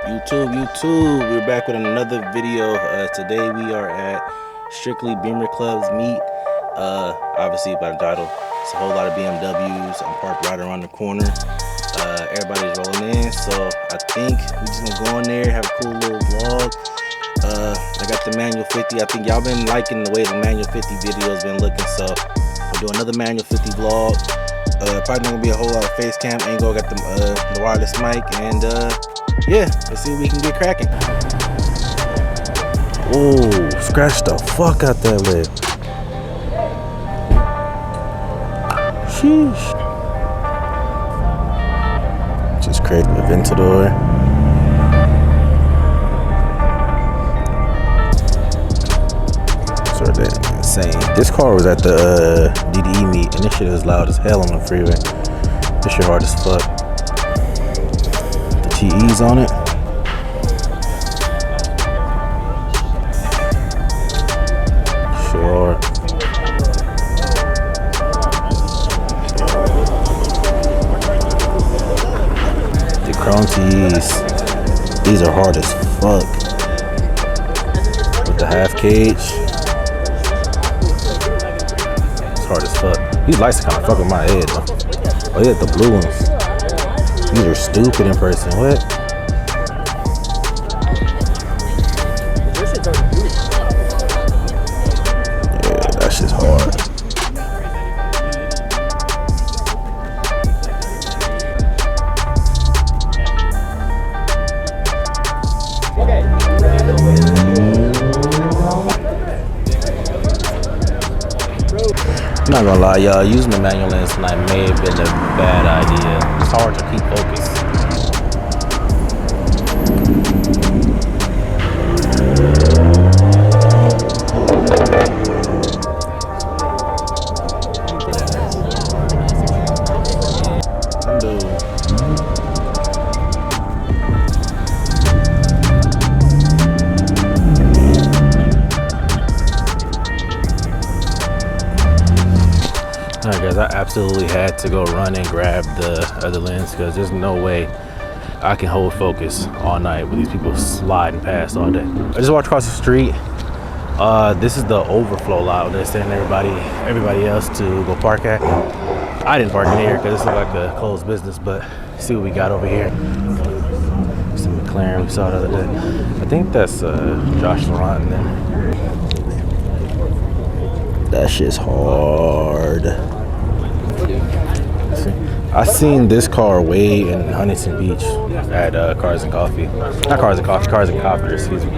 YouTube, we're back with another video. Today we are at Strictly Bmw Car Meet. Obviously by the title, it's a whole lot of BMWs. I'm parked right around the corner. Everybody's rolling in, so I think we're just gonna go in there, have a cool little vlog. I got the manual 50. I think y'all been liking the way the manual 50 video's been looking, so we'll do another manual 50 vlog. Probably not gonna be a whole lot of face cam angle. Got the wireless mic, and yeah, let's see if we can get cracking. Oh, scratch the fuck out that lip. Sheesh. Just creating the Aventador. Sort of insane. This car was at the DDE meet, and this shit is loud as hell on the freeway. This shit hard as fuck. The TE's on it. Sure. The chrome TEs. These are hard as fuck. With the half cage. Hard as fuck. These lights are kind of fucking my head though. Oh yeah, the blue ones. These are stupid in person. What? Yeah, that shit's hard. I'm not gonna lie, y'all, using the manual lens tonight may have been a bad idea. It's hard to keep focus. Alright guys, I absolutely had to go run and grab the other lens because there's no way I can hold focus all night with these people sliding past all day. I just walked across the street. This is the overflow lot. They're sending everybody else to go park at. I didn't park in here because this looked like a closed business, but see what we got over here. Some McLaren we saw the other day. I think that's Josh Laurent in there. That shit's hard. I seen this car way in Huntington Beach at Cars and Coffee. Not Cars and Coffee, Cars and Coffee, excuse me.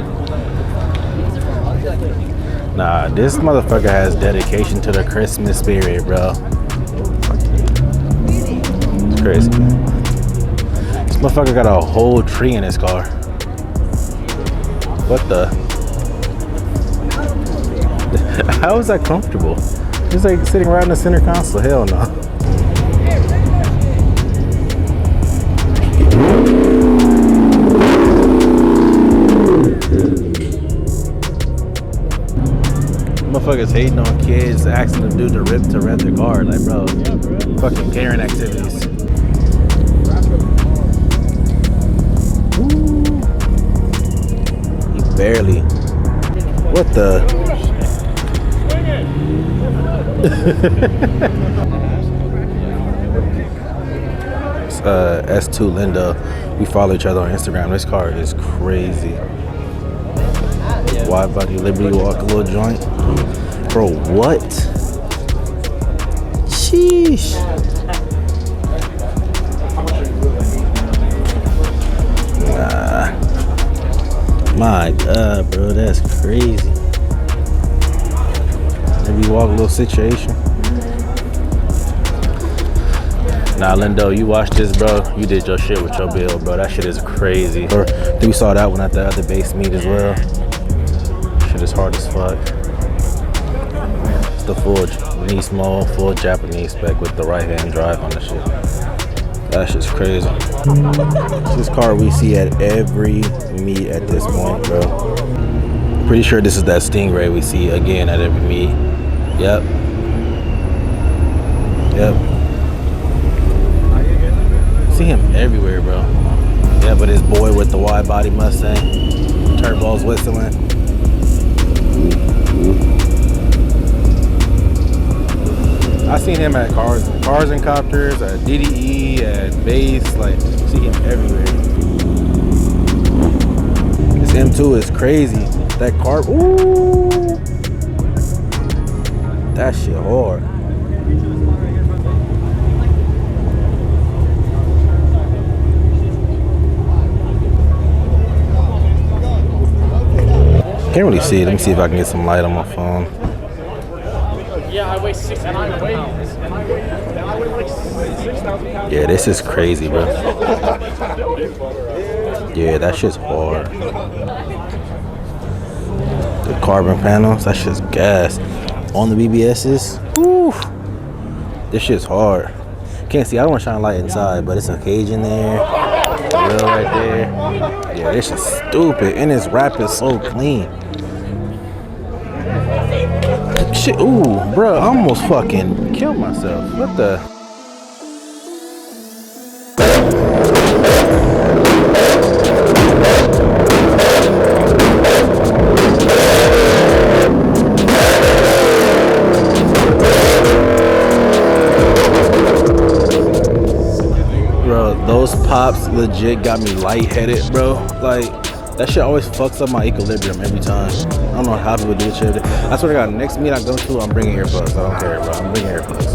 Nah, this motherfucker has dedication to the Christmas spirit, bro. It's crazy. This motherfucker got a whole tree in his car. What the? How is that comfortable? It's like sitting right in the center console. Hell no. Motherfuckers hating on kids, asking them to rent their car. Like, bro, fucking Karen activities. Ooh. He barely. What the? It's S2 Linda. We follow each other on Instagram. This car is crazy. Wide body Liberty Walk, a little joint. Bro, what? Sheesh. Nah. My God, bro, that's crazy. Maybe walk a little situation. Nah, Lindo, you watch this, bro. You did your shit with your bill, bro. That shit is crazy. Or we saw that one at the other base meet as well. Shit is hard as fuck. It's the full Nice mode, full Japanese spec with the right-hand drive on the shit. That shit's crazy. This car we see at every meet at this point, bro. Pretty sure this is that Stingray we see again at every meet. Yep. See him everywhere, bro. Yeah, but his boy with the wide body Mustang, turbos whistling. I seen him at Cars and Copters, at DDE, at Base, like, see him everywhere. This M2 is crazy. That car, ooh, that shit hard. Can't really see it. Let me see if I can get some light on my phone. Yeah, I weigh 6,000 pounds. Yeah, this is crazy, bro. Yeah, that shit's hard. The carbon panels, that shit's gas. On the BBS's, woo, this shit's hard. Can't see, I don't want to shine light inside, but it's a cage in there. Grill right there. Yeah, this shit's stupid. And this wrap is so clean. Shit, ooh, bro, I almost fucking killed myself. What the? Bro, those pops legit got me lightheaded, bro. Like, that shit always fucks up my equilibrium every time. I don't know how people do this shit. I swear to God, next meet I go to, I'm bringing earplugs. I don't care, bro. I'm bringing earplugs.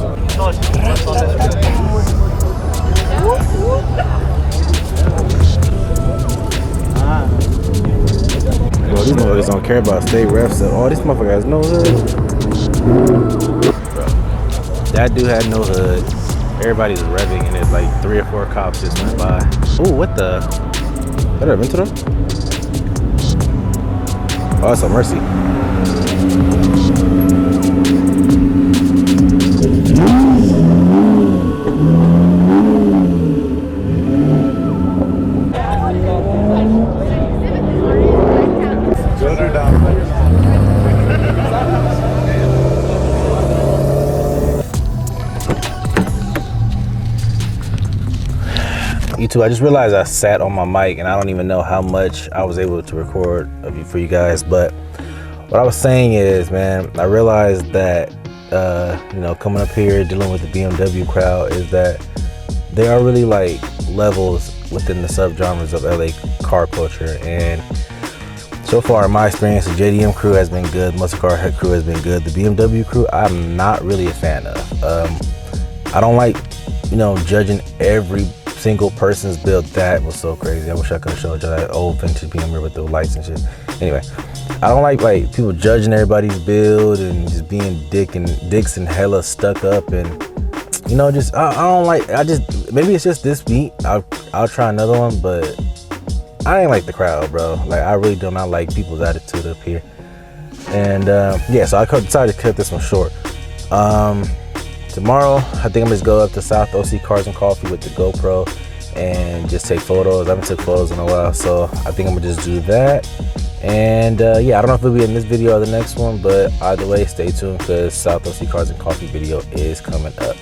Bro, these motherfuckers don't care about state refs at all. These motherfuckers has no hood. Bro, that dude had no hood. Everybody's revving and there's like 3 or 4 cops just went by. Ooh, what the? Is that a Aventador? Oh, that's a Mercy. YouTube, I just realized I sat on my mic and I don't even know how much I was able to record for you guys, but what I was saying is, man, I realized that you know, coming up here dealing with the BMW crowd is that there are really like levels within the subgenres of LA car culture, and so far in my experience, the JDM crew has been good, muscle car crew has been good. The BMW crew I'm not really a fan of. I don't like, you know, judging every single person's build. That was so crazy. I wish I could have showed you that old vintage BMW with the lights and shit. Anyway, I don't like people judging everybody's build and just being dicks and hella stuck up, and you know, just I don't like. Maybe it's just this meet. I'll try another one, but I ain't like the crowd, bro. Like, I really do not like people's attitude up here. And yeah, so I decided to cut this one short. Tomorrow, I think I'm just go up to South OC Cars and Coffee with the GoPro and just take photos. I haven't took photos in a while, so I think I'm gonna just do that. And yeah, I don't know if it'll be in this video or the next one, but either way, stay tuned because South OC Cars and Coffee video is coming up.